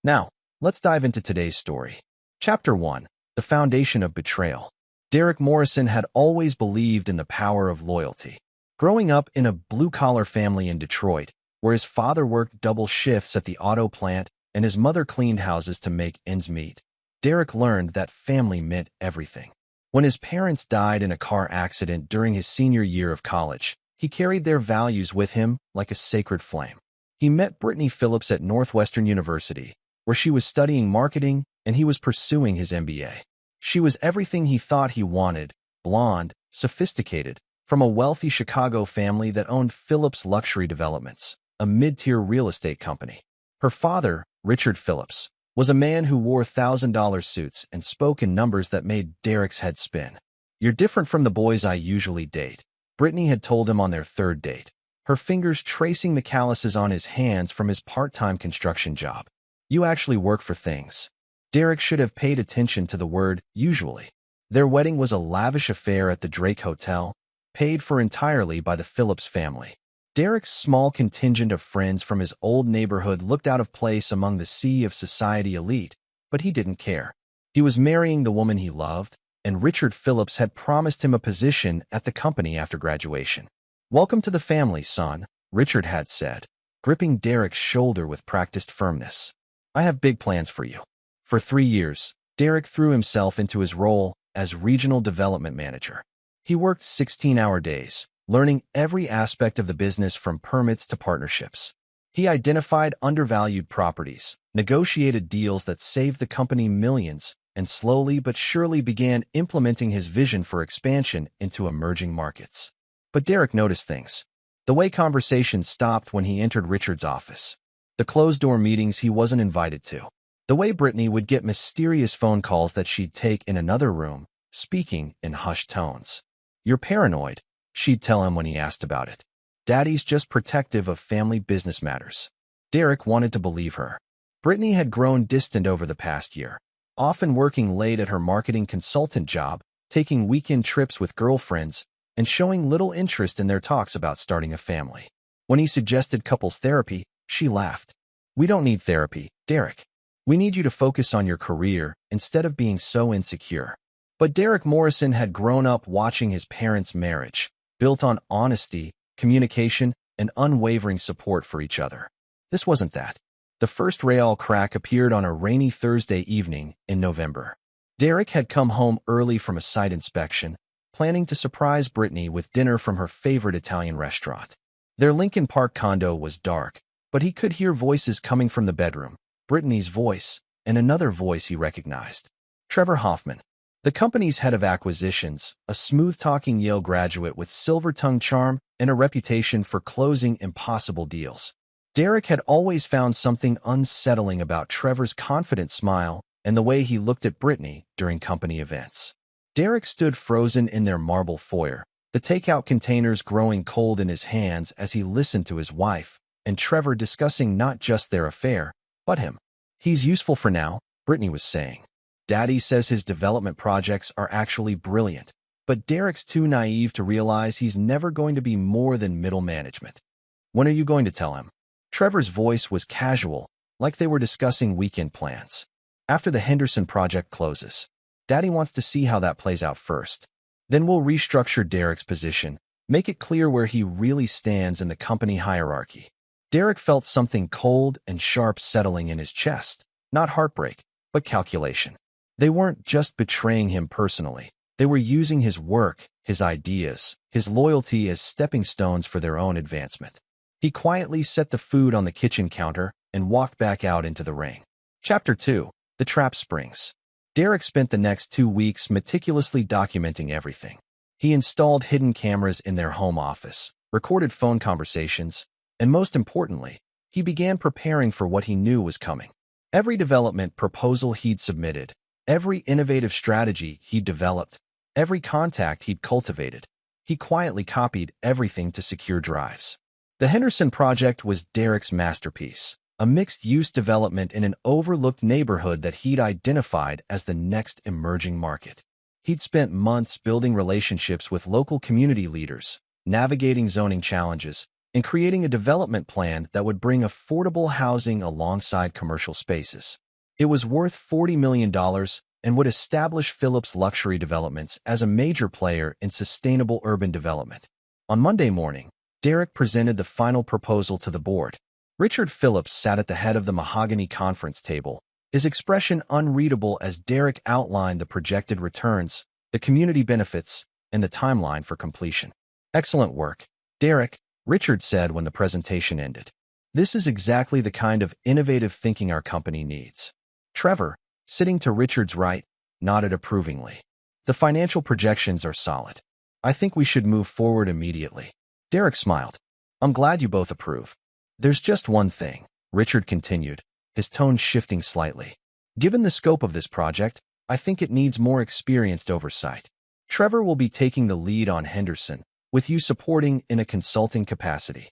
Now, let's dive into today's story. Chapter 1. The Foundation of Betrayal. Derek Morrison had always believed in the power of loyalty. Growing up in a blue-collar family in Detroit, where his father worked double shifts at the auto plant and his mother cleaned houses to make ends meet, Derek learned that family meant everything. When his parents died in a car accident during his senior year of college, he carried their values with him like a sacred flame. He met Brittany Phillips at Northwestern University, where she was studying marketing and he was pursuing his MBA. She was everything he thought he wanted: blonde, sophisticated, from a wealthy Chicago family that owned Phillips Luxury Developments, a mid-tier real estate company. Her father, Richard Phillips, was a man who wore $1,000 suits and spoke in numbers that made Derek's head spin. "You're different from the boys I usually date," Brittany had told him on their third date, her fingers tracing the calluses on his hands from his part-time construction job. "You actually work for things." Derek should have paid attention to the word usually. Their wedding was a lavish affair at the Drake Hotel, paid for entirely by the Phillips family. Derek's small contingent of friends from his old neighborhood looked out of place among the sea of society elite, but he didn't care. He was marrying the woman he loved, and Richard Phillips had promised him a position at the company after graduation. "Welcome to the family, son," Richard had said, gripping Derek's shoulder with practiced firmness. "I have big plans for you." For 3 years, Derek threw himself into his role as regional development manager. He worked 16-hour days, learning every aspect of the business from permits to partnerships. He identified undervalued properties, negotiated deals that saved the company millions, and slowly but surely began implementing his vision for expansion into emerging markets. But Derek noticed things. The way conversations stopped when he entered Richard's office. The closed-door meetings he wasn't invited to. The way Brittany would get mysterious phone calls that she'd take in another room, speaking in hushed tones. "You're paranoid," she'd tell him when he asked about it. "Daddy's just protective of family business matters." Derek wanted to believe her. Brittany had grown distant over the past year, often working late at her marketing consultant job, taking weekend trips with girlfriends, and showing little interest in their talks about starting a family. When he suggested couples therapy, she laughed. "We don't need therapy, Derek. We need you to focus on your career instead of being so insecure." But Derek Morrison had grown up watching his parents' marriage, built on honesty, communication, and unwavering support for each other. This wasn't that. The first real crack appeared on a rainy Thursday evening in November. Derek had come home early from a site inspection, planning to surprise Brittany with dinner from her favorite Italian restaurant. Their Lincoln Park condo was dark, but he could hear voices coming from the bedroom. Brittany's voice, and another voice he recognized. Trevor Hoffman, the company's head of acquisitions, a smooth-talking Yale graduate with silver-tongued charm and a reputation for closing impossible deals. Derek had always found something unsettling about Trevor's confident smile and the way he looked at Brittany during company events. Derek stood frozen in their marble foyer, the takeout containers growing cold in his hands as he listened to his wife and Trevor discussing not just their affair, but him. "He's useful for now," Brittany was saying. "Daddy says his development projects are actually brilliant, but Derek's too naive to realize he's never going to be more than middle management." "When are you going to tell him?" Trevor's voice was casual, like they were discussing weekend plans. "After the Henderson project closes. Daddy wants to see how that plays out first. Then we'll restructure Derek's position, make it clear where he really stands in the company hierarchy." Derek felt something cold and sharp settling in his chest, not heartbreak, but calculation. They weren't just betraying him personally. They were using his work, his ideas, his loyalty as stepping stones for their own advancement. He quietly set the food on the kitchen counter and walked back out into the rain. Chapter 2. The Trap Springs. Derek spent the next 2 weeks meticulously documenting everything. He installed hidden cameras in their home office, recorded phone conversations, and most importantly, he began preparing for what he knew was coming. Every development proposal he'd submitted, every innovative strategy he'd developed, every contact he'd cultivated, he quietly copied everything to secure drives. The Henderson project was Derek's masterpiece, a mixed-use development in an overlooked neighborhood that he'd identified as the next emerging market. He'd spent months building relationships with local community leaders, navigating zoning challenges, in creating a development plan that would bring affordable housing alongside commercial spaces. It was worth $40 million and would establish Phillips Luxury Developments as a major player in sustainable urban development. On Monday morning, Derek presented the final proposal to the board. Richard Phillips sat at the head of the mahogany conference table, his expression unreadable as Derek outlined the projected returns, the community benefits, and the timeline for completion. "Excellent work, Derek," Richard said when the presentation ended. "This is exactly the kind of innovative thinking our company needs." Trevor, sitting to Richard's right, nodded approvingly. "The financial projections are solid. I think we should move forward immediately." Derek smiled. "I'm glad you both approve. There's just one thing," Richard continued, his tone shifting slightly. "Given the scope of this project, I think it needs more experienced oversight. Trevor will be taking the lead on Henderson, with you supporting in a consulting capacity."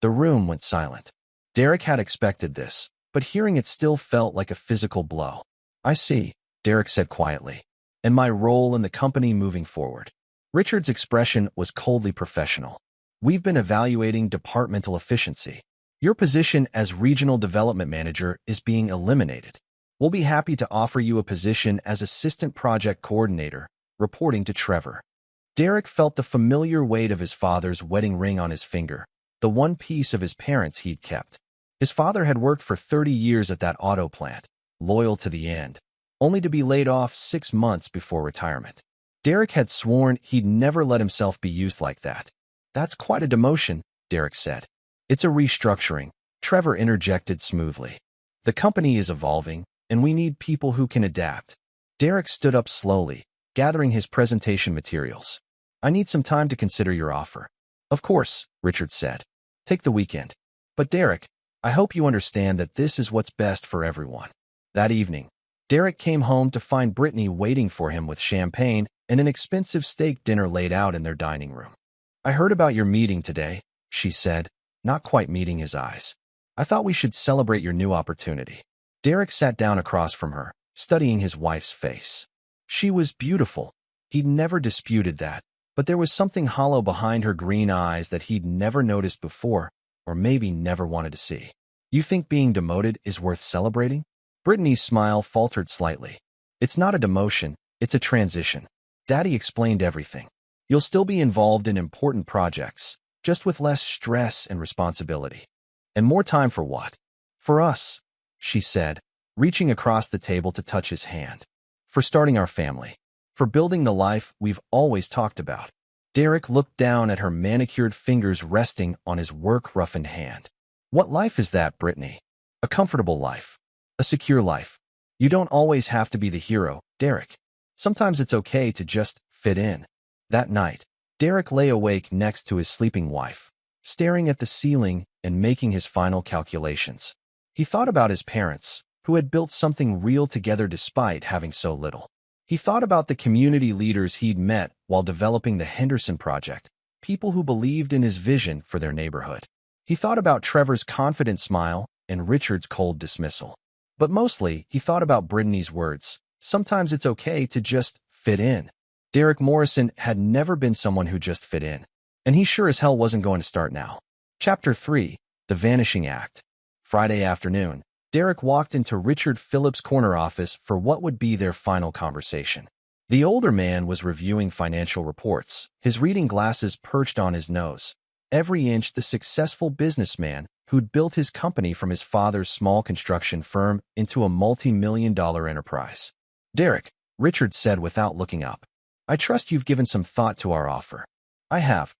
The room went silent. Derek had expected this, but hearing it still felt like a physical blow. "I see," Derek said quietly. "And my role in the company moving forward." Richard's expression was coldly professional. "We've been evaluating departmental efficiency. Your position as Regional Development Manager is being eliminated. We'll be happy to offer you a position as Assistant Project Coordinator, reporting to Trevor." Derek felt the familiar weight of his father's wedding ring on his finger, the one piece of his parents he'd kept. His father had worked for 30 years at that auto plant, loyal to the end, only to be laid off 6 months before retirement. Derek had sworn he'd never let himself be used like that. "That's quite a demotion," Derek said. "It's a restructuring," Trevor interjected smoothly. "The company is evolving, and we need people who can adapt." Derek stood up slowly, gathering his presentation materials. "I need some time to consider your offer." "Of course," Richard said. "Take the weekend." "But Derek, I hope you understand that this is what's best for everyone." That evening, Derek came home to find Brittany waiting for him with champagne and an expensive steak dinner laid out in their dining room. "I heard about your meeting today," she said, not quite meeting his eyes. "I thought we should celebrate your new opportunity." Derek sat down across from her, studying his wife's face. She was beautiful. He'd never disputed that, but there was something hollow behind her green eyes that he'd never noticed before, or maybe never wanted to see. "You think being demoted is worth celebrating?" Brittany's smile faltered slightly. "It's not a demotion, it's a transition. Daddy explained everything. You'll still be involved in important projects, just with less stress and responsibility. And more time for what? For us," she said, reaching across the table to touch his hand. "For starting our family. For building the life we've always talked about." Derek looked down at her manicured fingers resting on his work-roughened hand. "What life is that, Brittany?" "A comfortable life. A secure life. You don't always have to be the hero, Derek. Sometimes it's okay to just fit in." That night, Derek lay awake next to his sleeping wife, staring at the ceiling and making his final calculations. He thought about his parents, who had built something real together despite having so little. He thought about the community leaders he'd met while developing the Henderson project, people who believed in his vision for their neighborhood. He thought about Trevor's confident smile and Richard's cold dismissal. But mostly, he thought about Brittany's words, "Sometimes it's okay to just fit in." Derek Morrison had never been someone who just fit in, and he sure as hell wasn't going to start now. Chapter 3, The Vanishing Act. Friday afternoon, Derek walked into Richard Phillips' corner office for what would be their final conversation. The older man was reviewing financial reports, his reading glasses perched on his nose. Every inch the successful businessman who'd built his company from his father's small construction firm into a multi-million-dollar enterprise. "Derek," Richard said without looking up, "I trust you've given some thought to our offer." "I have."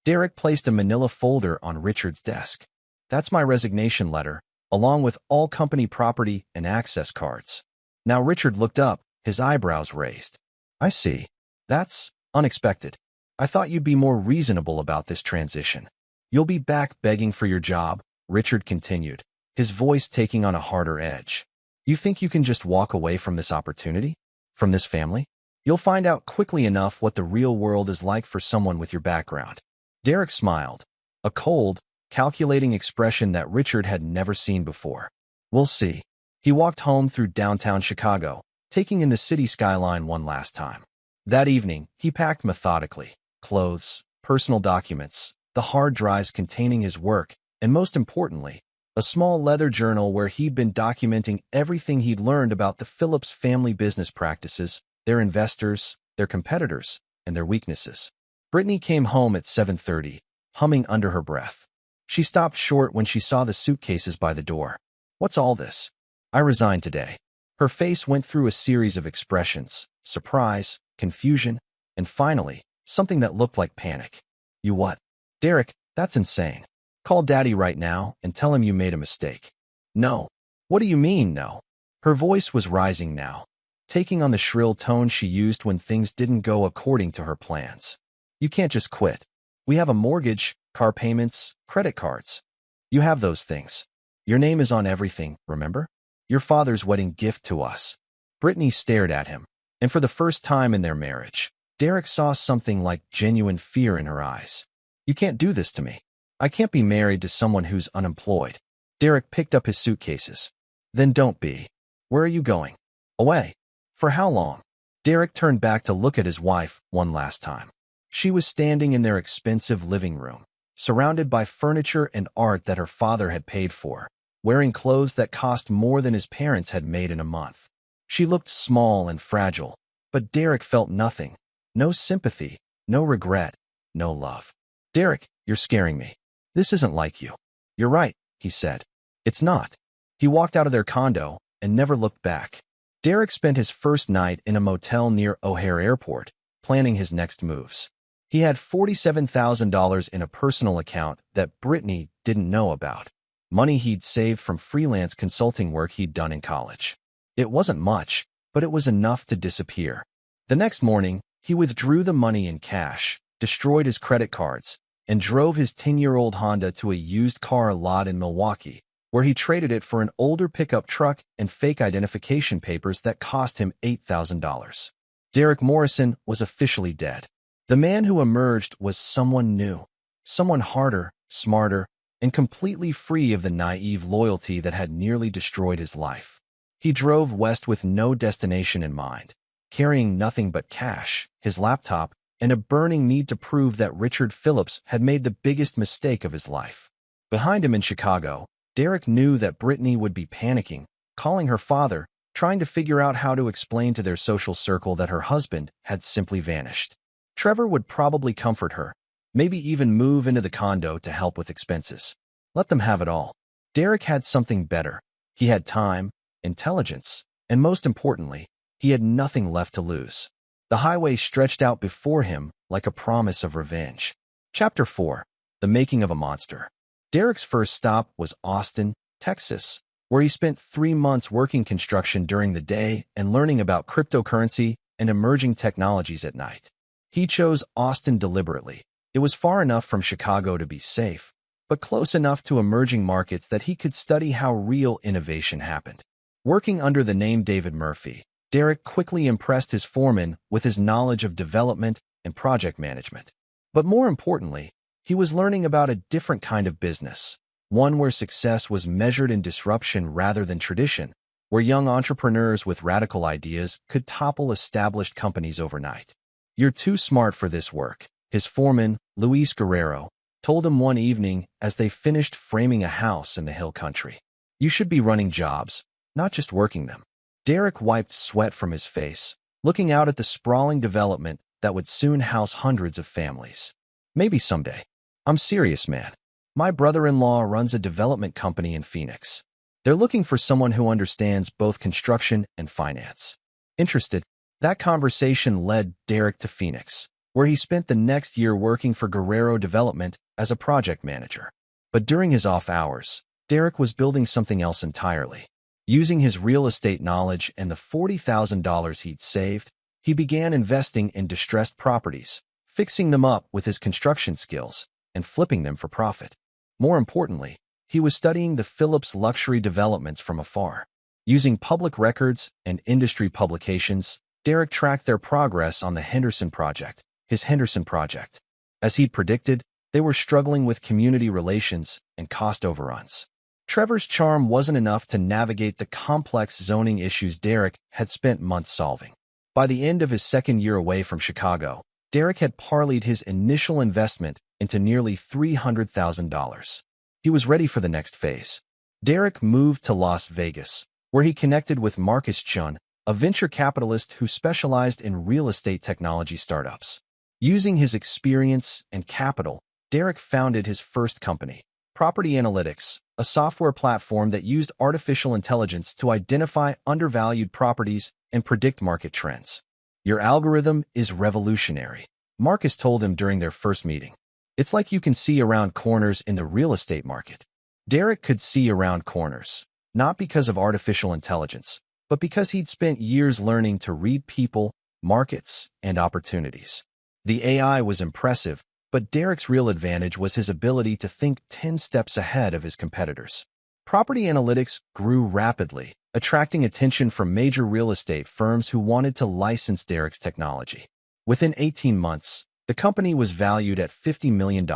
Derek placed a manila folder on Richard's desk. "That's my resignation letter, along with all company property and access cards." Now Richard looked up, his eyebrows raised. "I see. That's unexpected. I thought you'd be more reasonable about this transition." "You'll be back begging for your job," Richard continued, his voice taking on a harder edge. "You think you can just walk away from this opportunity? From this family? You'll find out quickly enough what the real world is like for someone with your background." Derek smiled, a cold, calculating expression that Richard had never seen before. "We'll see." He walked home through downtown Chicago, taking in the city skyline one last time. That evening, he packed methodically: clothes, personal documents, the hard drives containing his work, and most importantly, a small leather journal where he'd been documenting everything he'd learned about the Phillips family business practices, their investors, their competitors, and their weaknesses. Brittany came home at 7:30, humming under her breath. She stopped short when she saw the suitcases by the door. "What's all this?" "I resigned today." Her face went through a series of expressions: surprise, confusion, and finally, something that looked like panic. "You what?" "Derek, that's insane. Call Daddy right now and tell him you made a mistake." "No." "What do you mean, no?" Her voice was rising now, taking on the shrill tone she used when things didn't go according to her plans. "You can't just quit. We have a mortgage, car payments, credit cards. You have those things. Your name is on everything, remember? Your father's wedding gift to us." Brittany stared at him, and for the first time in their marriage, Derek saw something like genuine fear in her eyes. "You can't do this to me. I can't be married to someone who's unemployed." Derek picked up his suitcases. "Then don't be. Where are you going?" "Away." "For how long?" Derek turned back to look at his wife one last time. She was standing in their expensive living room, surrounded by furniture and art that her father had paid for, wearing clothes that cost more than his parents had made in a month. She looked small and fragile, but Derek felt nothing. No sympathy, no regret, no love. "Derek, you're scaring me. This isn't like you." "You're right," he said. "It's not." He walked out of their condo and never looked back. Derek spent his first night in a motel near O'Hare Airport, planning his next moves. He had $47,000 in a personal account that Brittany didn't know about, money he'd saved from freelance consulting work he'd done in college. It wasn't much, but it was enough to disappear. The next morning, he withdrew the money in cash, destroyed his credit cards, and drove his 10-year-old Honda to a used car lot in Milwaukee, where he traded it for an older pickup truck and fake identification papers that cost him $8,000. Derek Morrison was officially dead. The man who emerged was someone new, someone harder, smarter, and completely free of the naive loyalty that had nearly destroyed his life. He drove west with no destination in mind, carrying nothing but cash, his laptop, and a burning need to prove that Richard Phillips had made the biggest mistake of his life. Behind him in Chicago, Derek knew that Brittany would be panicking, calling her father, trying to figure out how to explain to their social circle that her husband had simply vanished. Trevor would probably comfort her, maybe even move into the condo to help with expenses. Let them have it all. Derek had something better. He had time, intelligence, and most importantly, he had nothing left to lose. The highway stretched out before him like a promise of revenge. Chapter 4. The Making of a Monster. Derek's first stop was Austin, Texas, where he spent 3 months working construction during the day and learning about cryptocurrency and emerging technologies at night. He chose Austin deliberately. It was far enough from Chicago to be safe, but close enough to emerging markets that he could study how real innovation happened. Working under the name David Murphy, Derek quickly impressed his foreman with his knowledge of development and project management. But more importantly, he was learning about a different kind of business, one where success was measured in disruption rather than tradition, where young entrepreneurs with radical ideas could topple established companies overnight. "You're too smart for this work," his foreman, Luis Guerrero, told him one evening as they finished framing a house in the hill country. "You should be running jobs, not just working them." Derek wiped sweat from his face, looking out at the sprawling development that would soon house hundreds of families. "Maybe someday. I'm serious, man. My brother-in-law runs a development company in Phoenix. They're looking for someone who understands both construction and finance." Interested? That conversation led Derek to Phoenix, where he spent the next year working for Guerrero Development as a project manager. But during his off hours, Derek was building something else entirely. Using his real estate knowledge and the $40,000 he'd saved, he began investing in distressed properties, fixing them up with his construction skills, and flipping them for profit. More importantly, he was studying the Phillips luxury developments from afar. Using public records and industry publications, Derek tracked their progress on the Henderson project, his Henderson project. As he'd predicted, they were struggling with community relations and cost overruns. Trevor's charm wasn't enough to navigate the complex zoning issues Derek had spent months solving. By the end of his second year away from Chicago, Derek had parlayed his initial investment into nearly $300,000. He was ready for the next phase. Derek moved to Las Vegas, where he connected with Marcus Chun, a venture capitalist who specialized in real estate technology startups. Using his experience and capital, Derek founded his first company, Property Analytics, a software platform that used artificial intelligence to identify undervalued properties and predict market trends. "Your algorithm is revolutionary," Marcus told him during their first meeting. "It's like you can see around corners in the real estate market." Derek could see around corners, not because of artificial intelligence, but because he'd spent years learning to read people, markets, and opportunities. The AI was impressive, but Derek's real advantage was his ability to think 10 steps ahead of his competitors. Property Analytics grew rapidly, attracting attention from major real estate firms who wanted to license Derek's technology. Within 18 months, the company was valued at $50 million.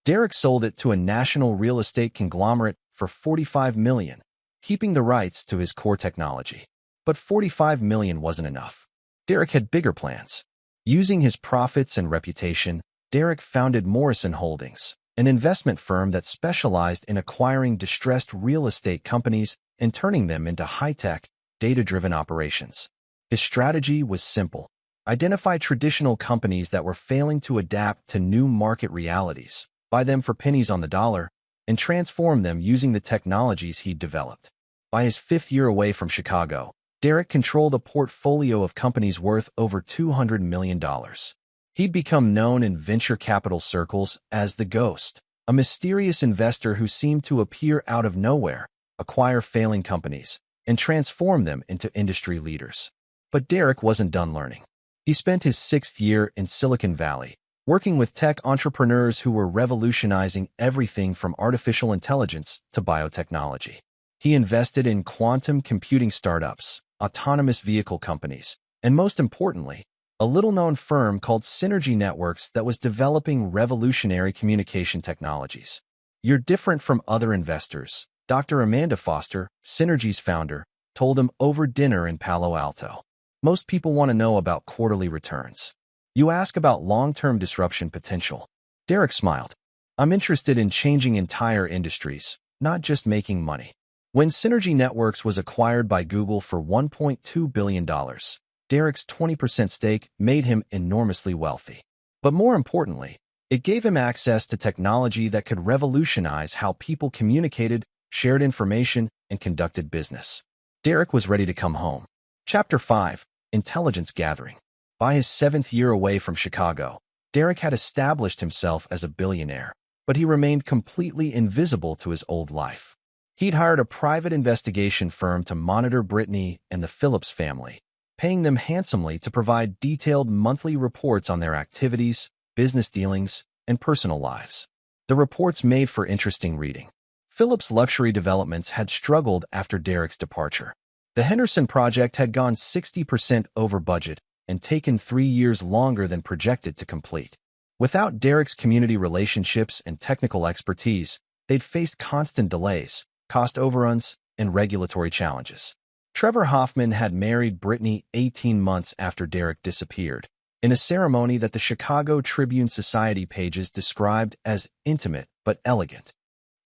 Derek sold it to a national real estate conglomerate for $45 million, keeping the rights to his core technology. But $45 million wasn't enough. Derek had bigger plans. Using his profits and reputation, Derek founded Morrison Holdings, an investment firm that specialized in acquiring distressed real estate companies and turning them into high-tech, data-driven operations. His strategy was simple: identify traditional companies that were failing to adapt to new market realities, buy them for pennies on the dollar, and transform them using the technologies he'd developed. By his fifth year away from Chicago, Derek controlled a portfolio of companies worth over $200 million. He'd become known in venture capital circles as the Ghost, a mysterious investor who seemed to appear out of nowhere, acquire failing companies, and transform them into industry leaders. But Derek wasn't done learning. He spent his sixth year in Silicon Valley, working with tech entrepreneurs who were revolutionizing everything from artificial intelligence to biotechnology. He invested in quantum computing startups, autonomous vehicle companies, and most importantly, a little-known firm called Synergy Networks that was developing revolutionary communication technologies. "You're different from other investors," Dr. Amanda Foster, Synergy's founder, told him over dinner in Palo Alto. "Most people want to know about quarterly returns. You ask about long-term disruption potential." Derek smiled. "I'm interested in changing entire industries, not just making money." When Synergy Networks was acquired by Google for $1.2 billion, Derek's 20% stake made him enormously wealthy. But more importantly, it gave him access to technology that could revolutionize how people communicated, shared information, and conducted business. Derek was ready to come home. Chapter 5: Intelligence Gathering. By his seventh year away from Chicago, Derek had established himself as a billionaire, but he remained completely invisible to his old life. He'd hired a private investigation firm to monitor Brittany and the Phillips family, paying them handsomely to provide detailed monthly reports on their activities, business dealings, and personal lives. The reports made for interesting reading. Phillips' luxury developments had struggled after Derek's departure. The Henderson project had gone 60% over budget and taken 3 years longer than projected to complete. Without Derek's community relationships and technical expertise, they'd faced constant delays, cost overruns, and regulatory challenges. Trevor Hoffman had married Brittany 18 months after Derek disappeared, in a ceremony that the Chicago Tribune Society pages described as intimate but elegant.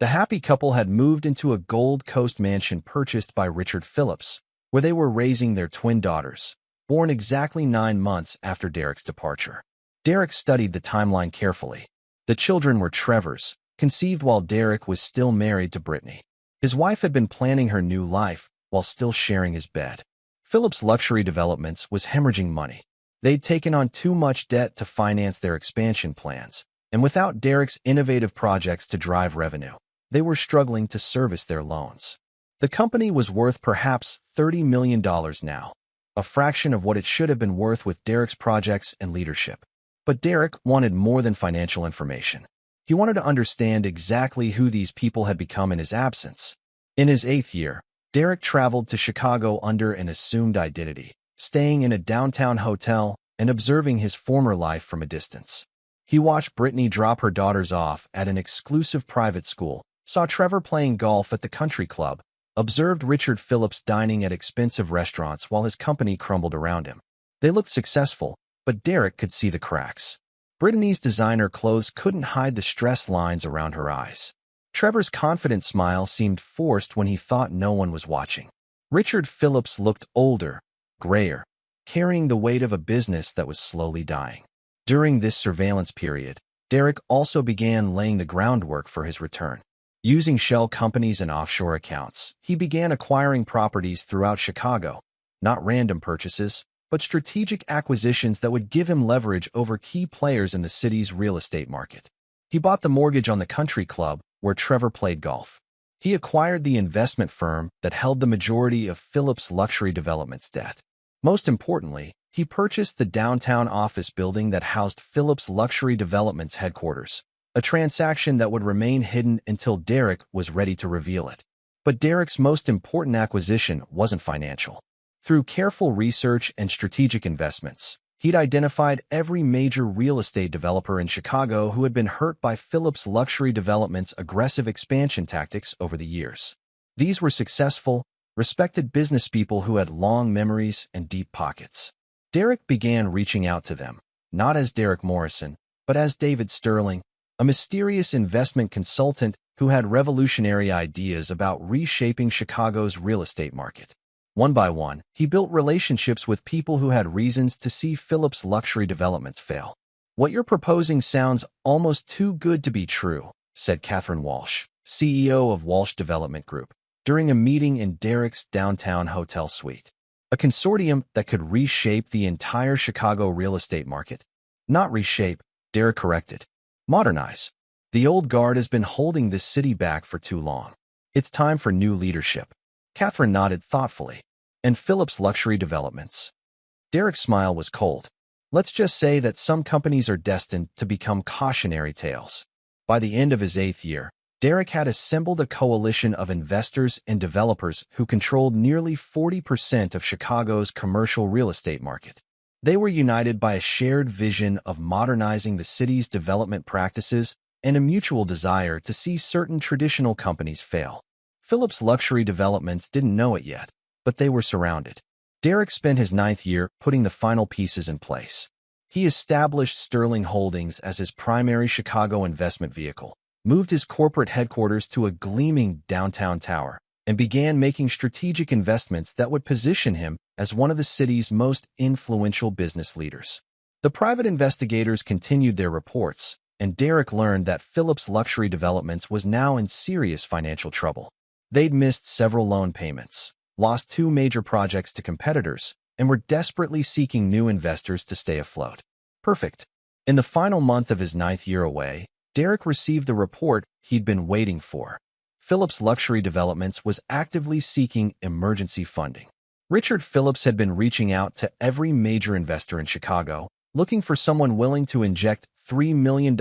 The happy couple had moved into a Gold Coast mansion purchased by Richard Phillips, where they were raising their twin daughters, born exactly 9 months after Derek's departure. Derek studied the timeline carefully. The children were Trevor's, conceived while Derek was still married to Brittany. His wife had been planning her new life while still sharing his bed. Phillips' luxury developments was hemorrhaging money. They'd taken on too much debt to finance their expansion plans, and without Derek's innovative projects to drive revenue, they were struggling to service their loans. The company was worth perhaps $30 million now, a fraction of what it should have been worth with Derek's projects and leadership. But Derek wanted more than financial information. He wanted to understand exactly who these people had become in his absence. In his 8th year, Derek traveled to Chicago under an assumed identity, staying in a downtown hotel and observing his former life from a distance. He watched Brittany drop her daughters off at an exclusive private school, saw Trevor playing golf at the country club, observed Richard Phillips dining at expensive restaurants while his company crumbled around him. They looked successful, but Derek could see the cracks. Brittany's designer clothes couldn't hide the stress lines around her eyes. Trevor's confident smile seemed forced when he thought no one was watching. Richard Phillips looked older, grayer, carrying the weight of a business that was slowly dying. During this surveillance period, Derek also began laying the groundwork for his return. Using shell companies and offshore accounts, he began acquiring properties throughout Chicago, not random purchases, but strategic acquisitions that would give him leverage over key players in the city's real estate market. He bought the mortgage on the country club where Trevor played golf. He acquired the investment firm that held the majority of Phillips' luxury development's debt. Most importantly, he purchased the downtown office building that housed Phillips' luxury development's headquarters, a transaction that would remain hidden until Derek was ready to reveal it. But Derek's most important acquisition wasn't financial. Through careful research and strategic investments, he'd identified every major real estate developer in Chicago who had been hurt by Phillips' luxury development's aggressive expansion tactics over the years. These were successful, respected businesspeople who had long memories and deep pockets. Derek began reaching out to them, not as Derek Morrison, but as David Sterling, a mysterious investment consultant who had revolutionary ideas about reshaping Chicago's real estate market. One by one, he built relationships with people who had reasons to see Phillips' luxury developments fail. "What you're proposing sounds almost too good to be true," said Catherine Walsh, CEO of Walsh Development Group, during a meeting in Derek's downtown hotel suite. "A consortium that could reshape the entire Chicago real estate market." "Not reshape," Derek corrected. "Modernize. The old guard has been holding this city back for too long. It's time for new leadership." Catherine nodded thoughtfully. "And Phillips' luxury developments?" Derek's smile was cold. "Let's just say that some companies are destined to become cautionary tales." By the end of his 8th year, Derek had assembled a coalition of investors and developers who controlled nearly 40% of Chicago's commercial real estate market. They were united by a shared vision of modernizing the city's development practices and a mutual desire to see certain traditional companies fail. Phillips' luxury developments didn't know it yet, but they were surrounded. Derek spent his 9th year putting the final pieces in place. He established Sterling Holdings as his primary Chicago investment vehicle, moved his corporate headquarters to a gleaming downtown tower, and began making strategic investments that would position him as one of the city's most influential business leaders. The private investigators continued their reports, and Derek learned that Phillips' luxury developments was now in serious financial trouble. They'd missed several loan payments, lost 2 major projects to competitors, and were desperately seeking new investors to stay afloat. Perfect. In the final month of his 9th year away, Derek received the report he'd been waiting for. Phillips' luxury developments was actively seeking emergency funding. Richard Phillips had been reaching out to every major investor in Chicago, looking for someone willing to inject $3 million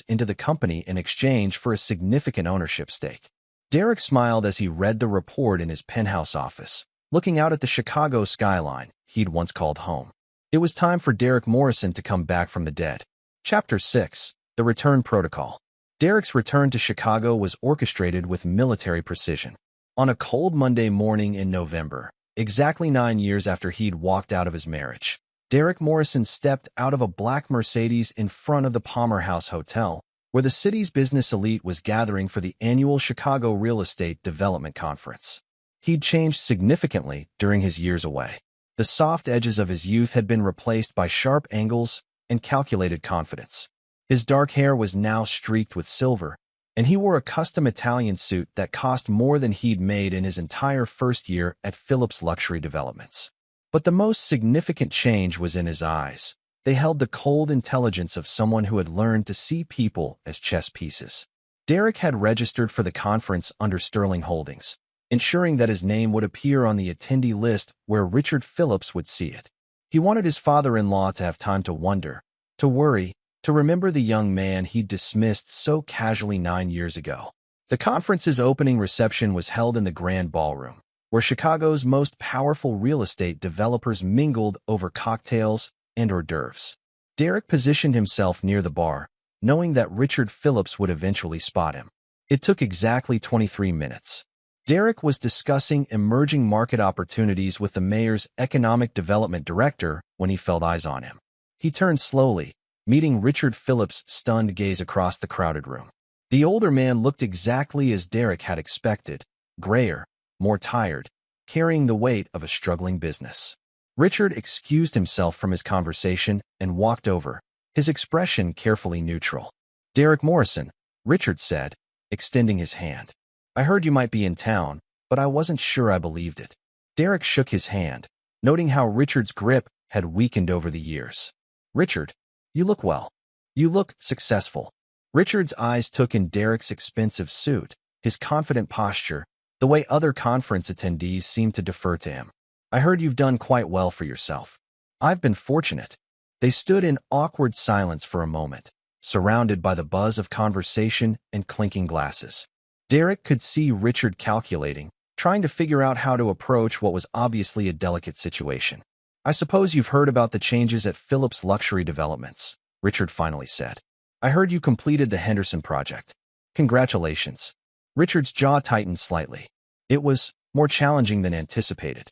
into the company in exchange for a significant ownership stake. Derek smiled as he read the report in his penthouse office, looking out at the Chicago skyline he'd once called home. It was time for Derek Morrison to come back from the dead. Chapter 6. The Return Protocol. Derek's return to Chicago was orchestrated with military precision. On a cold Monday morning in November, exactly 9 years after he'd walked out of his marriage, Derek Morrison stepped out of a black Mercedes in front of the Palmer House Hotel, where the city's business elite was gathering for the annual Chicago Real Estate Development Conference. He'd changed significantly during his years away. The soft edges of his youth had been replaced by sharp angles and calculated confidence. His dark hair was now streaked with silver, and he wore a custom Italian suit that cost more than he'd made in his entire first year at Phillips Luxury Developments. But the most significant change was in his eyes. They held the cold intelligence of someone who had learned to see people as chess pieces. Derek had registered for the conference under Sterling Holdings, ensuring that his name would appear on the attendee list where Richard Phillips would see it. He wanted his father-in-law to have time to wonder, to worry, to remember the young man he'd dismissed so casually 9 years ago. The conference's opening reception was held in the Grand Ballroom, where Chicago's most powerful real estate developers mingled over cocktails and hors d'oeuvres. Derek positioned himself near the bar, knowing that Richard Phillips would eventually spot him. It took exactly 23 minutes. Derek was discussing emerging market opportunities with the mayor's economic development director when he felt eyes on him. He turned slowly, meeting Richard Phillips' stunned gaze across the crowded room. The older man looked exactly as Derek had expected, grayer, more tired, carrying the weight of a struggling business. Richard excused himself from his conversation and walked over, his expression carefully neutral. "Derek Morrison," Richard said, extending his hand. "I heard you might be in town, but I wasn't sure I believed it." Derek shook his hand, noting how Richard's grip had weakened over the years. "Richard, you look well. You look successful." Richard's eyes took in Derek's expensive suit, his confident posture, the way other conference attendees seemed to defer to him. "I heard you've done quite well for yourself." "I've been fortunate." They stood in awkward silence for a moment, surrounded by the buzz of conversation and clinking glasses. Derek could see Richard calculating, trying to figure out how to approach what was obviously a delicate situation. "I suppose you've heard about the changes at Phillips Luxury Developments," Richard finally said. "I heard you completed the Henderson project. Congratulations." Richard's jaw tightened slightly. "It was more challenging than anticipated."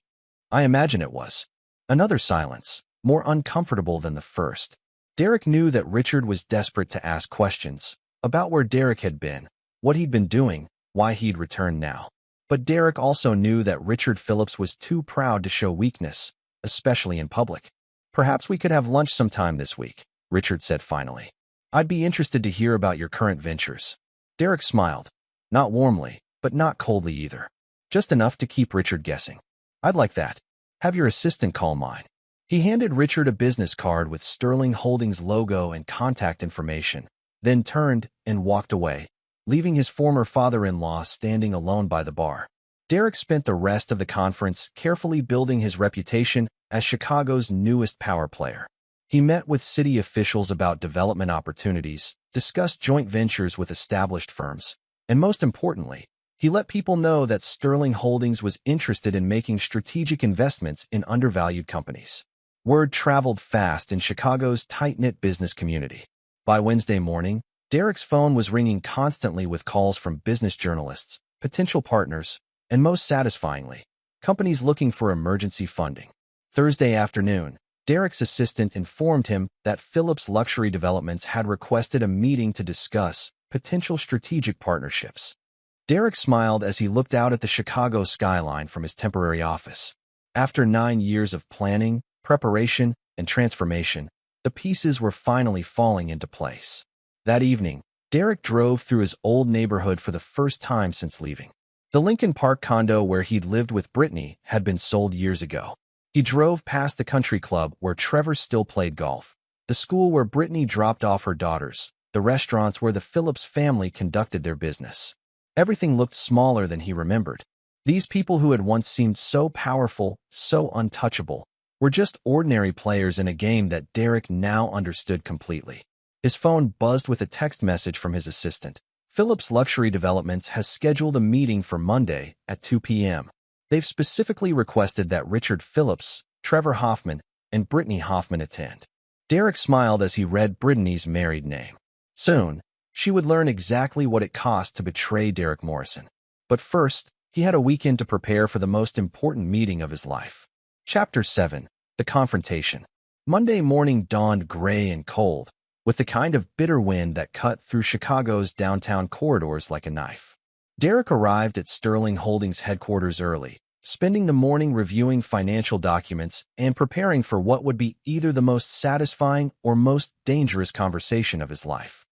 "I imagine it was." Another silence, more uncomfortable than the first. Derek knew that Richard was desperate to ask questions about where Derek had been, what he'd been doing, why he'd returned now. But Derek also knew that Richard Phillips was too proud to show weakness, especially in public. "Perhaps we could have lunch sometime this week," Richard said finally. "I'd be interested to hear about your current ventures." Derek smiled, not warmly, but not coldly either. Just enough to keep Richard guessing. "I'd like that. Have your assistant call mine." He handed Richard a business card with Sterling Holdings' logo and contact information, then turned and walked away, leaving his former father-in-law standing alone by the bar. Derek spent the rest of the conference carefully building his reputation as Chicago's newest power player. He met with city officials about development opportunities, discussed joint ventures with established firms, and most importantly, he let people know that Sterling Holdings was interested in making strategic investments in undervalued companies. Word traveled fast in Chicago's tight-knit business community. By Wednesday morning, Derek's phone was ringing constantly with calls from business journalists, potential partners, and most satisfyingly, companies looking for emergency funding. Thursday afternoon, Derek's assistant informed him that Phillips Luxury Developments had requested a meeting to discuss potential strategic partnerships. Derek smiled as he looked out at the Chicago skyline from his temporary office. After 9 years of planning, preparation, and transformation, the pieces were finally falling into place. That evening, Derek drove through his old neighborhood for the first time since leaving. The Lincoln Park condo where he'd lived with Brittany had been sold years ago. He drove past the country club where Trevor still played golf, the school where Brittany dropped off her daughters, the restaurants where the Phillips family conducted their business. Everything looked smaller than he remembered. These people who had once seemed so powerful, so untouchable, were just ordinary players in a game that Derek now understood completely. His phone buzzed with a text message from his assistant. "Phillips Luxury Developments has scheduled a meeting for Monday at 2 p.m. They've specifically requested that Richard Phillips, Trevor Hoffman, and Brittany Hoffman attend." Derek smiled as he read Brittany's married name. Soon, she would learn exactly what it cost to betray Derek Morrison. But first, he had a weekend to prepare for the most important meeting of his life. Chapter 7. The Confrontation. Monday morning dawned gray and cold, with the kind of bitter wind that cut through Chicago's downtown corridors like a knife. Derek arrived at Sterling Holdings headquarters early, spending the morning reviewing financial documents and preparing for what would be either the most satisfying or most dangerous conversation of his life.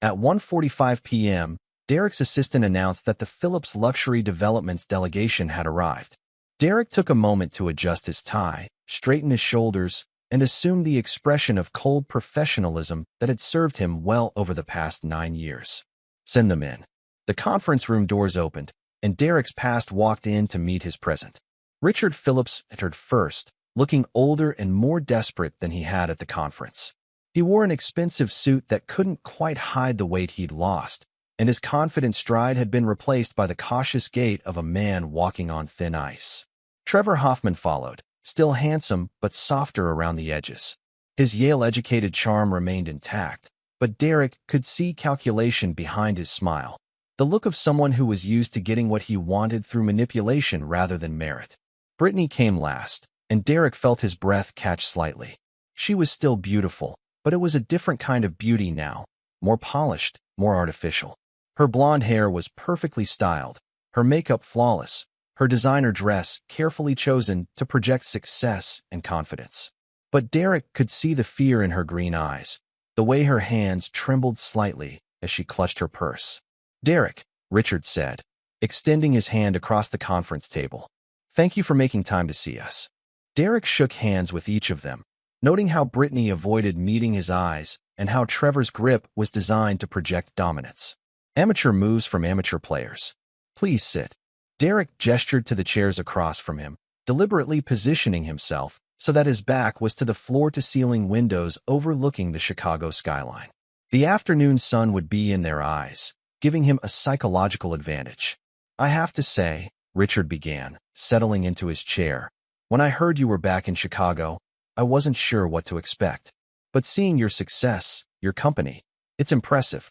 At 1:45 p.m., Derek's assistant announced that the Phillips Luxury Developments delegation had arrived. Derek took a moment to adjust his tie, straighten his shoulders, and assume the expression of cold professionalism that had served him well over the past 9 years. "Send them in." The conference room doors opened, and Derek's past walked in to meet his present. Richard Phillips entered first, looking older and more desperate than he had at the conference. He wore an expensive suit that couldn't quite hide the weight he'd lost, and his confident stride had been replaced by the cautious gait of a man walking on thin ice. Trevor Hoffman followed, still handsome but softer around the edges. His Yale-educated charm remained intact, but Derek could see calculation behind his smile, the look of someone who was used to getting what he wanted through manipulation rather than merit. Brittany came last, and Derek felt his breath catch slightly. She was still beautiful, but it was a different kind of beauty now, more polished, more artificial. Her blonde hair was perfectly styled, her makeup flawless, her designer dress carefully chosen to project success and confidence. But Derek could see the fear in her green eyes, the way her hands trembled slightly as she clutched her purse. "Derek," Richard said, extending his hand across the conference table. "Thank you for making time to see us." Derek shook hands with each of them, noting how Brittany avoided meeting his eyes and how Trevor's grip was designed to project dominance. Amateur moves from amateur players. "Please sit." Derek gestured to the chairs across from him, deliberately positioning himself so that his back was to the floor-to-ceiling windows overlooking the Chicago skyline. The afternoon sun would be in their eyes, giving him a psychological advantage. "I have to say," Richard began, settling into his chair, "when I heard you were back in Chicago, I wasn't sure what to expect. But seeing your success, your company, it's impressive."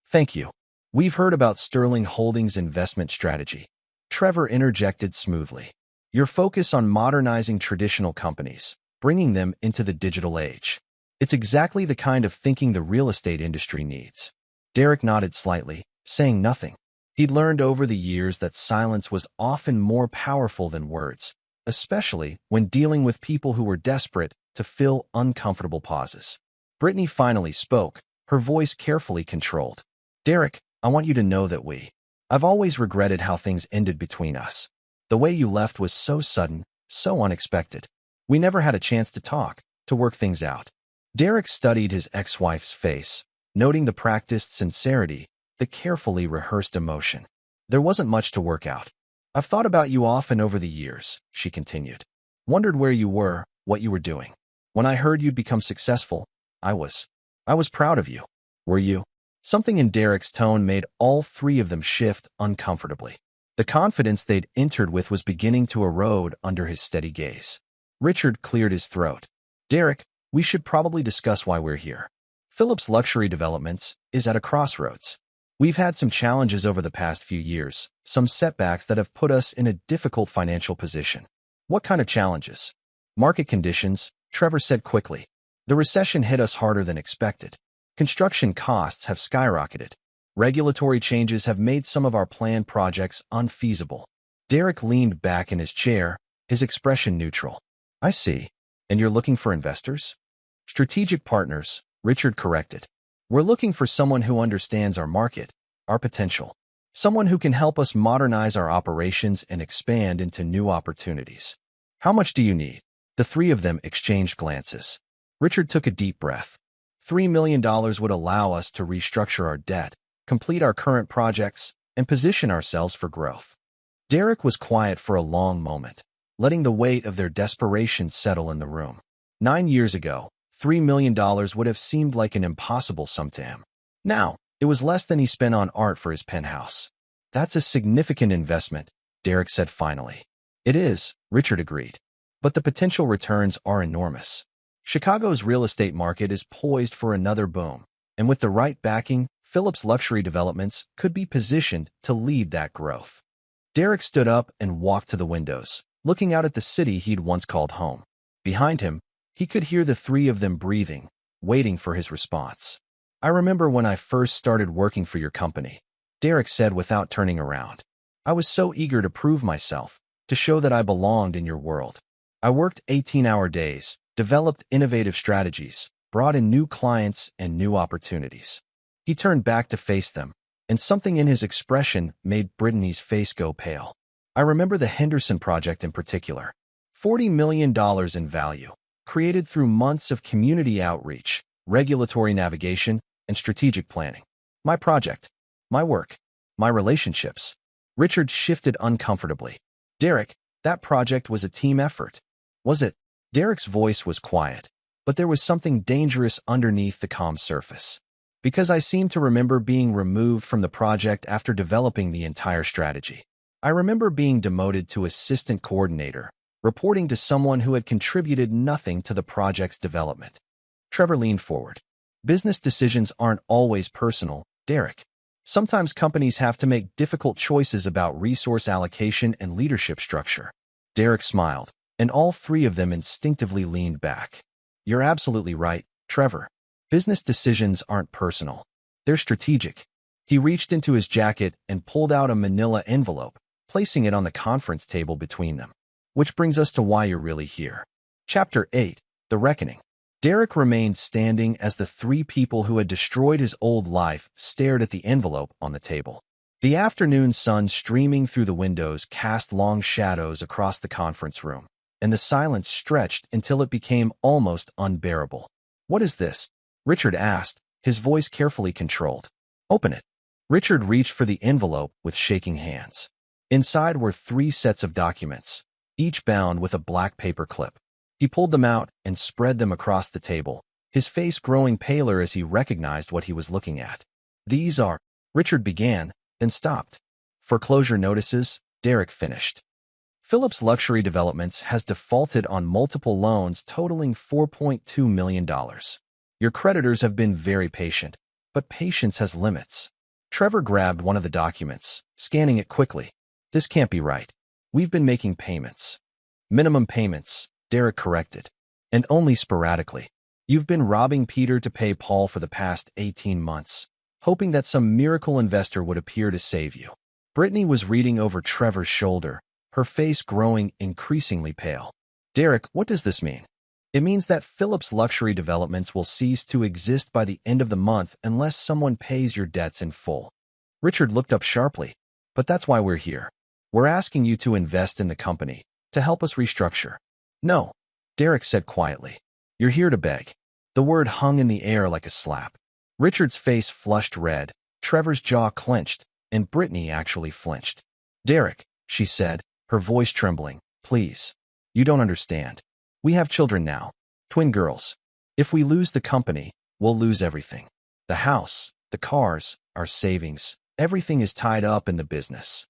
"Thank you. We've heard about Sterling Holdings' investment strategy," Trevor interjected smoothly. "Your focus on modernizing traditional companies, bringing them into the digital age. It's exactly the kind of thinking the real estate industry needs." Derek nodded slightly, saying nothing. He'd learned over the years that silence was often more powerful than words, especially when dealing with people who were desperate to fill uncomfortable pauses. Brittany finally spoke, her voice carefully controlled. "Derek, I want you to know that I've always regretted how things ended between us. The way you left was so sudden, so unexpected. We never had a chance to talk, to work things out." Derek studied his ex-wife's face, noting the practiced sincerity, the carefully rehearsed emotion. "There wasn't much to work out. I've thought about you often over the years," she continued. "Wondered where you were, what you were doing. When I heard you'd become successful, I was proud of you." "Were you?" Something in Derek's tone made all three of them shift uncomfortably. The confidence they'd entered with was beginning to erode under his steady gaze. Richard cleared his throat. "Derek, we should probably discuss why we're here. Phillips Luxury Developments is at a crossroads. We've had some challenges over the past few years, some setbacks that have put us in a difficult financial position." "What kind of challenges?" "Market conditions," Trevor said quickly. "The recession hit us harder than expected. Construction costs have skyrocketed. Regulatory changes have made some of our planned projects unfeasible." Derek leaned back in his chair, his expression neutral. "I see. And you're looking for investors?" "Strategic partners," Richard corrected. "We're looking for someone who understands our market, our potential. Someone who can help us modernize our operations and expand into new opportunities." "How much do you need?" The three of them exchanged glances. Richard took a deep breath. $3 million would allow us to restructure our debt, complete our current projects, and position ourselves for growth. Derek was quiet for a long moment, letting the weight of their desperation settle in the room. 9 years ago, $3 million would have seemed like an impossible sum to him. Now, it was less than he spent on art for his penthouse. "That's a significant investment," Derek said finally. "It is," Richard agreed. "But the potential returns are enormous. Chicago's real estate market is poised for another boom, and with the right backing, Phillips Luxury Developments could be positioned to lead that growth." Derek stood up and walked to the windows, looking out at the city he'd once called home. Behind him, he could hear the three of them breathing, waiting for his response. "I remember when I first started working for your company," Derek said without turning around. "I was so eager to prove myself, to show that I belonged in your world. I worked 18-hour days, developed innovative strategies, brought in new clients and new opportunities." He turned back to face them, and something in his expression made Brittany's face go pale. "I remember the Henderson project in particular. $40 million in value, created through months of community outreach, regulatory navigation, and strategic planning. My project, my work, my relationships." Richard shifted uncomfortably. "Derek, that project was a team effort. Was it?" Derek's voice was quiet, but there was something dangerous underneath the calm surface. "Because I seem to remember being removed from the project after developing the entire strategy. I remember being demoted to assistant coordinator, reporting to someone who had contributed nothing to the project's development." Trevor leaned forward. "Business decisions aren't always personal, Derek. Sometimes companies have to make difficult choices about resource allocation and leadership structure." Derek smiled, and all three of them instinctively leaned back. You're absolutely right, Trevor. Business decisions aren't personal. They're strategic. He reached into his jacket and pulled out a manila envelope, placing it on the conference table between them. Which brings us to why you're really here. Chapter 8, The Reckoning. Derek remained standing as the three people who had destroyed his old life stared at the envelope on the table. The afternoon sun streaming through the windows cast long shadows across the conference room, and the silence stretched until it became almost unbearable. "What is this?" Richard asked, his voice carefully controlled. "Open it." Richard reached for the envelope with shaking hands. Inside were 3 sets of documents, each bound with a black paper clip. He pulled them out and spread them across the table, his face growing paler as he recognized what he was looking at. "These are," Richard began, then stopped. "Foreclosure notices," Derek finished. "Phillips Luxury Developments has defaulted on multiple loans totaling $4.2 million. Your creditors have been very patient, but patience has limits." Trevor grabbed one of the documents, scanning it quickly. "This can't be right. We've been making payments." "Minimum payments," Derek corrected, "and only sporadically. You've been robbing Peter to pay Paul for the past 18 months, hoping that some miracle investor would appear to save you." Brittany was reading over Trevor's shoulder, her face growing increasingly pale. "Derek, what does this mean?" "It means that Phillips Luxury Developments will cease to exist by the end of the month unless someone pays your debts in full." Richard looked up sharply. "But that's why we're here. We're asking you to invest in the company, to help us restructure." "No," Derek said quietly. "You're here to beg." The word hung in the air like a slap. Richard's face flushed red, Trevor's jaw clenched, and Brittany actually flinched. "Derek," she said, her voice trembling, "please. You don't understand. We have children now, twin girls. If we lose the company, we'll lose everything. The house, the cars, our savings, everything is tied up in the business."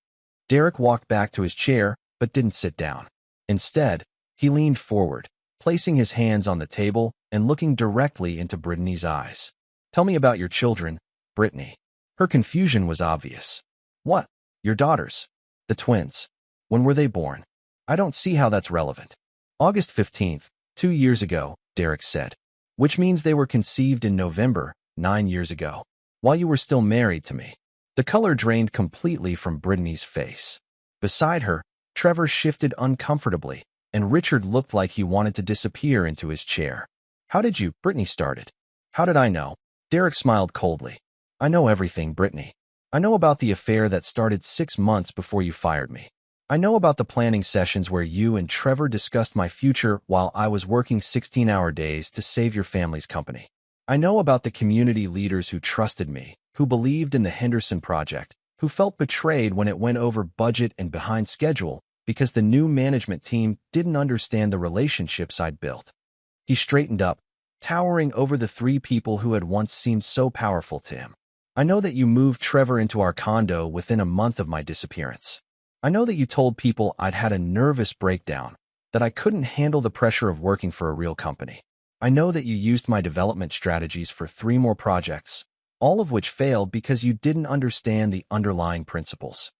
Derek walked back to his chair, but didn't sit down. Instead, he leaned forward, placing his hands on the table and looking directly into Brittany's eyes. "Tell me about your children, Brittany." Her confusion was obvious. "What? Your daughters? The twins. When were they born?" "I don't see how that's relevant." "August 15th, 2 years ago," Derek said. "Which means they were conceived in November, 9 years ago, while you were still married to me." The color drained completely from Brittany's face. Beside her, Trevor shifted uncomfortably, and Richard looked like he wanted to disappear into his chair. "How did you?" Brittany started. "How did I know?" Derek smiled coldly. "I know everything, Brittany. I know about the affair that started 6 months before you fired me. I know about the planning sessions where you and Trevor discussed my future while I was working 16-hour days to save your family's company. I know about the community leaders who trusted me, who believed in the Henderson Project, who felt betrayed when it went over budget and behind schedule because the new management team didn't understand the relationships I'd built." He straightened up, towering over the 3 people who had once seemed so powerful to him. "I know that you moved Trevor into our condo within a month of my disappearance. I know that you told people I'd had a nervous breakdown, that I couldn't handle the pressure of working for a real company. I know that you used my development strategies for 3 more projects, all of which failed because you didn't understand the underlying principles."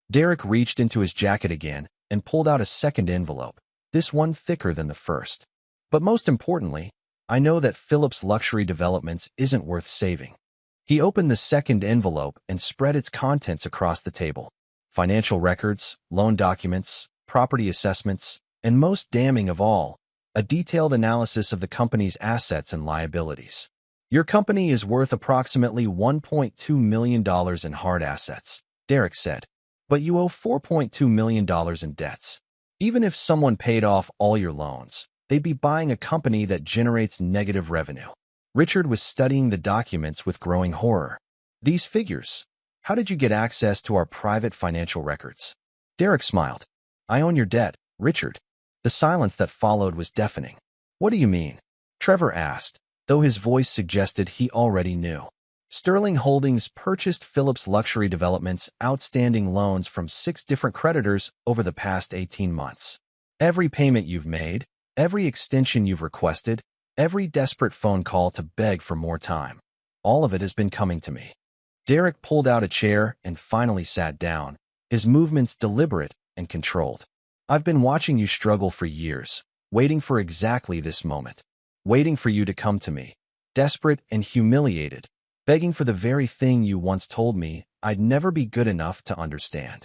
Derek reached into his jacket again and pulled out a second envelope, this one thicker than the first. "But most importantly, I know that Phillips Luxury Developments isn't worth saving." He opened the second envelope and spread its contents across the table. Financial records, loan documents, property assessments, and most damning of all, a detailed analysis of the company's assets and liabilities. "Your company is worth approximately $1.2 million in hard assets," Derek said, "but you owe $4.2 million in debts. Even if someone paid off all your loans, they'd be buying a company that generates negative revenue." Richard was studying the documents with growing horror. "These figures. How did you get access to our private financial records?" Derek smiled. "I own your debt, Richard." The silence that followed was deafening. "What do you mean?" Trevor asked, though his voice suggested he already knew. Sterling Holdings purchased Phillips Luxury Developments' outstanding loans from 6 different creditors over the past 18 months. Every payment you've made, every extension you've requested, every desperate phone call to beg for more time, all of it has been coming to me." Derek pulled out a chair and finally sat down, his movements deliberate and controlled. "I've been watching you struggle for years, waiting for exactly this moment. waiting for you to come to me, desperate and humiliated, begging for the very thing you once told me I'd never be good enough to understand.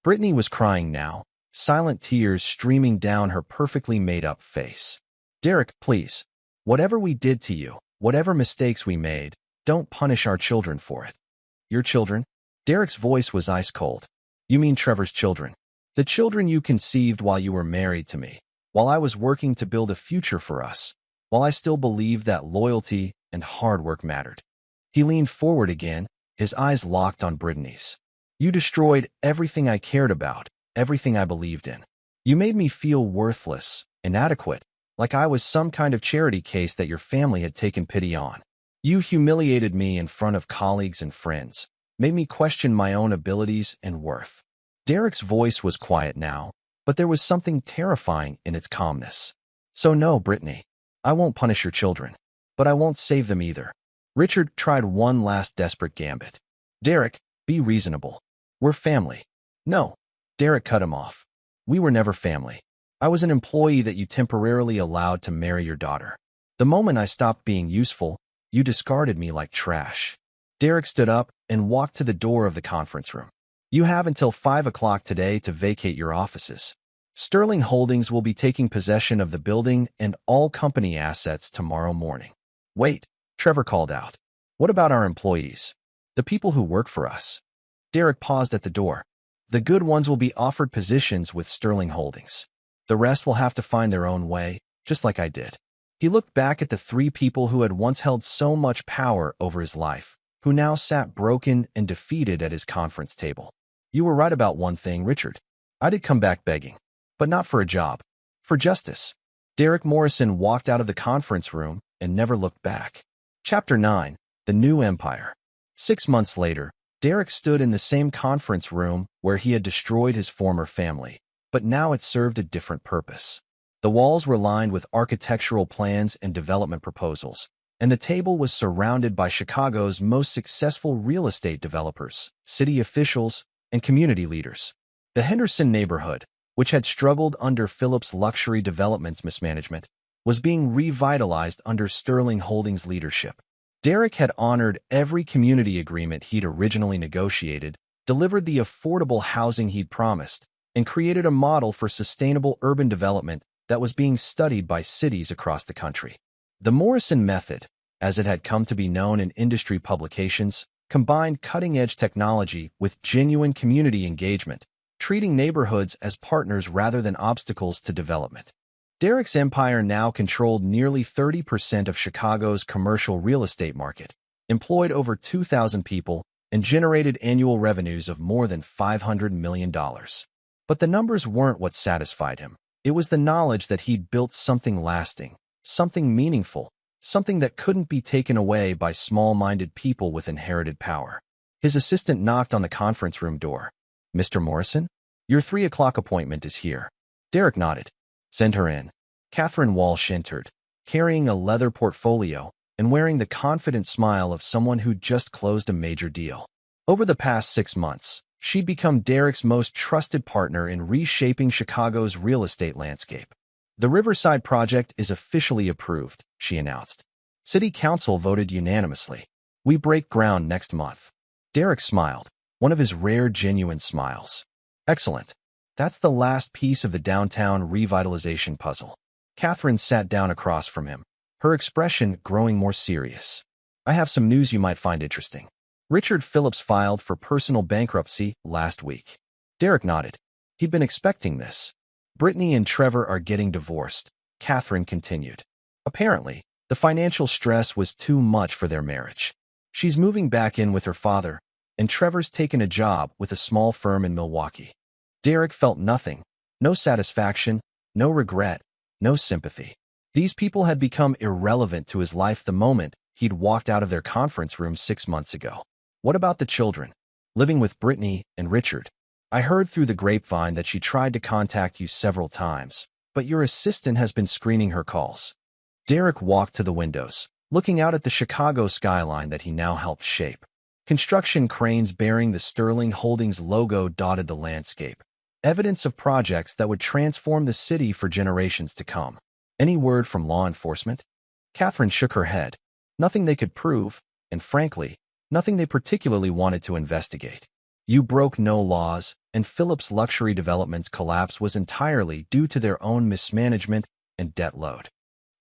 Brittany was crying now, silent tears streaming down her perfectly made-up face. Derek, please. Whatever we did to you, whatever mistakes we made, don't punish our children for it. Your children? Derek's voice was ice cold. You mean Trevor's children? The children you conceived while you were married to me, while I was working to build a future for us, while I still believed that loyalty and hard work mattered. He leaned forward again, his eyes locked on Brittany's. You destroyed everything I cared about, everything I believed in. You made me feel worthless, inadequate, like I was some kind of charity case that your family had taken pity on. You humiliated me in front of colleagues and friends, made me question my own abilities and worth. Derek's voice was quiet now, but there was something terrifying in its calmness. So no, Brittany, I won't punish your children, but I won't save them either. Richard tried one last desperate gambit. Derek, be reasonable. We're family. No. Derek cut him off. We were never family. I was an employee that you temporarily allowed to marry your daughter. The moment I stopped being useful, you discarded me like trash. Derek stood up and walked to the door of the conference room. You have until 5 o'clock today to vacate your offices. Sterling Holdings will be taking possession of the building and all company assets tomorrow morning. Wait, Trevor called out. What about our employees? The people who work for us? Derek paused at the door. The good ones will be offered positions with Sterling Holdings. The rest will have to find their own way, just like I did. He looked back at the 3 people who had once held so much power over his life, who now sat broken and defeated at his conference table. You were right about one thing, Richard. I did come back begging, but not for a job, for justice. Derek Morrison walked out of the conference room and never looked back. Chapter 9, The New Empire. 6 months later, Derek stood in the same conference room where he had destroyed his former family, but now it served a different purpose. The walls were lined with architectural plans and development proposals, and the table was surrounded by Chicago's most successful real estate developers, city officials, and community leaders. The Henderson neighborhood, which had struggled under Phillips' luxury development's mismanagement, was being revitalized under Sterling Holdings' leadership. Derek had honored every community agreement he'd originally negotiated, delivered the affordable housing he'd promised, and created a model for sustainable urban development that was being studied by cities across the country. The Morrison Method, as it had come to be known in industry publications, combined cutting-edge technology with genuine community engagement, treating neighborhoods as partners rather than obstacles to development. Derek's empire now controlled nearly 30% of Chicago's commercial real estate market, employed over 2,000 people, and generated annual revenues of more than $500 million. But the numbers weren't what satisfied him. It was the knowledge that he'd built something lasting, something meaningful, something that couldn't be taken away by small-minded people with inherited power. His assistant knocked on the conference room door. Mr. Morrison, your 3 o'clock appointment is here. Derek nodded. Send her in. Catherine Walsh entered, carrying a leather portfolio and wearing the confident smile of someone who'd just closed a major deal. Over the past 6 months, she'd become Derek's most trusted partner in reshaping Chicago's real estate landscape. The Riverside project is officially approved, she announced. City Council voted unanimously. We break ground next month. Derek smiled, one of his rare genuine smiles. Excellent. That's the last piece of the downtown revitalization puzzle. Catherine sat down across from him, her expression growing more serious. I have some news you might find interesting. Richard Phillips filed for personal bankruptcy last week. Derek nodded. He'd been expecting this. Brittany and Trevor are getting divorced, Catherine continued. Apparently, the financial stress was too much for their marriage. She's moving back in with her father, and Trevor's taken a job with a small firm in Milwaukee. Derek felt nothing, no satisfaction, no regret, no sympathy. These people had become irrelevant to his life the moment he'd walked out of their conference room 6 months ago. What about the children? Living with Brittany and Richard. I heard through the grapevine that she tried to contact you several times, but your assistant has been screening her calls. Derek walked to the windows, looking out at the Chicago skyline that he now helped shape. Construction cranes bearing the Sterling Holdings logo dotted the landscape, evidence of projects that would transform the city for generations to come. Any word from law enforcement? Catherine shook her head. Nothing they could prove, and frankly, nothing they particularly wanted to investigate. You broke no laws, and Philip's luxury development's collapse was entirely due to their own mismanagement and debt load.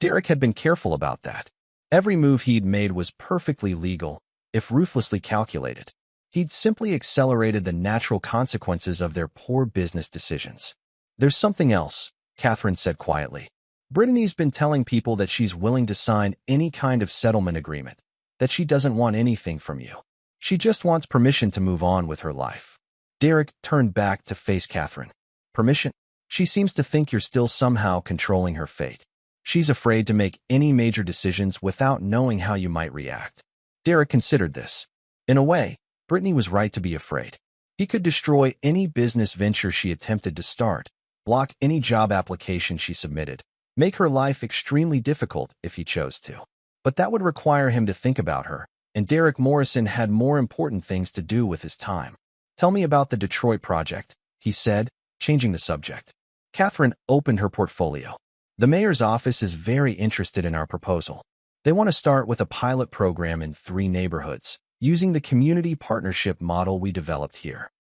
Derek had been careful about that. Every move he'd made was perfectly legal, if ruthlessly calculated. He'd simply accelerated the natural consequences of their poor business decisions. There's something else, Catherine said quietly. Brittany's been telling people that she's willing to sign any kind of settlement agreement, that she doesn't want anything from you. She just wants permission to move on with her life. Derek turned back to face Catherine. Permission? She seems to think you're still somehow controlling her fate. She's afraid to make any major decisions without knowing how you might react. Derek considered this. In a way, Brittany was right to be afraid. He could destroy any business venture she attempted to start, block any job application she submitted, make her life extremely difficult if he chose to. But that would require him to think about her, and Derek Morrison had more important things to do with his time. Tell me about the Detroit project, he said, changing the subject. Catherine opened her portfolio. The mayor's office is very interested in our proposal. They want to start with a pilot program in 3 neighborhoods, using the community partnership model we developed here.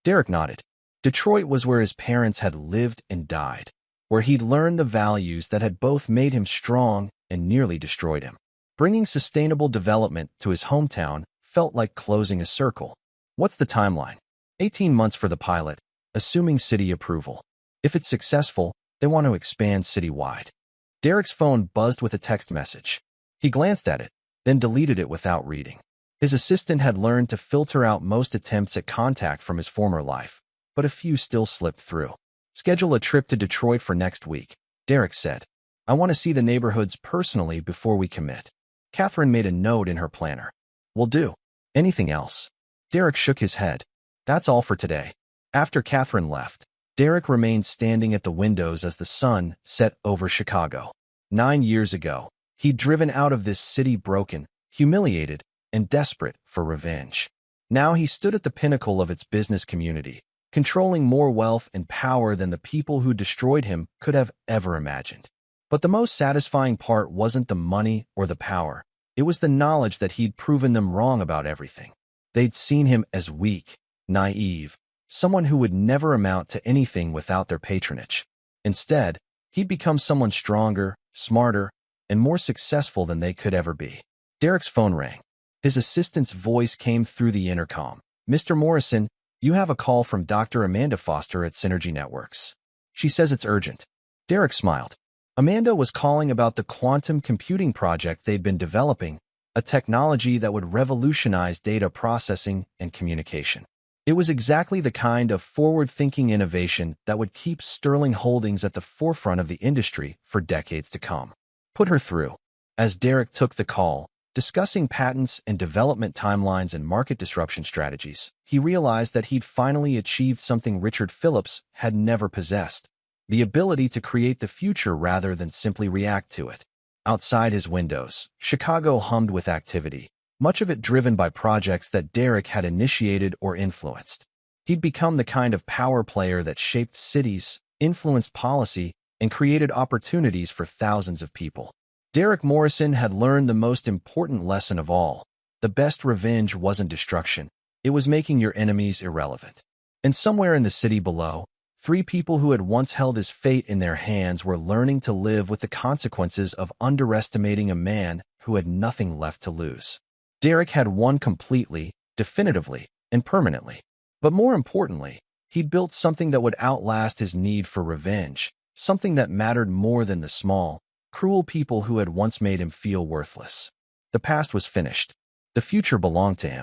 Derek nodded. Detroit was where his parents had lived and died, where he'd learned the values that had both made him strong and nearly destroyed him. Bringing sustainable development to his hometown felt like closing a circle. What's the timeline? 18 months for the pilot, assuming city approval. If it's successful, they want to expand citywide. Derek's phone buzzed with a text message. He glanced at it, then deleted it without reading. His assistant had learned to filter out most attempts at contact from his former life, but a few still slipped through. Schedule a trip to Detroit for next week, Derek said. I want to see the neighborhoods personally before we commit. Catherine made a note in her planner. Will do. Anything else? Derek shook his head. That's all for today. After Catherine left, Derek remained standing at the windows as the sun set over Chicago. 9 years ago, he'd driven out of this city broken, humiliated, and desperate for revenge. Now he stood at the pinnacle of its business community, controlling more wealth and power than the people who destroyed him could have ever imagined. But the most satisfying part wasn't the money or the power. It was the knowledge that he'd proven them wrong about everything. They'd seen him as weak, naive, someone who would never amount to anything without their patronage. Instead, he'd become someone stronger, smarter, and more successful than they could ever be. Derek's phone rang. His assistant's voice came through the intercom. Mr. Morrison, you have a call from Dr. Amanda Foster at Synergy Networks. She says it's urgent. Derek smiled. Amanda was calling about the quantum computing project they'd been developing, a technology that would revolutionize data processing and communication. It was exactly the kind of forward-thinking innovation that would keep Sterling Holdings at the forefront of the industry for decades to come. Put her through. As Derek took the call, discussing patents and development timelines and market disruption strategies, he realized that he'd finally achieved something Richard Phillips had never possessed: the ability to create the future rather than simply react to it. Outside his windows, Chicago hummed with activity, much of it driven by projects that Derek had initiated or influenced. He'd become the kind of power player that shaped cities, influenced policy, and created opportunities for thousands of people. Derek Morrison had learned the most important lesson of all. The best revenge wasn't destruction. It was making your enemies irrelevant. And somewhere in the city below, 3 people who had once held his fate in their hands were learning to live with the consequences of underestimating a man who had nothing left to lose. Derek had won completely, definitively, and permanently. But more importantly, he'd built something that would outlast his need for revenge, something that mattered more than the small, cruel people who had once made him feel worthless. The past was finished. The future belonged to him.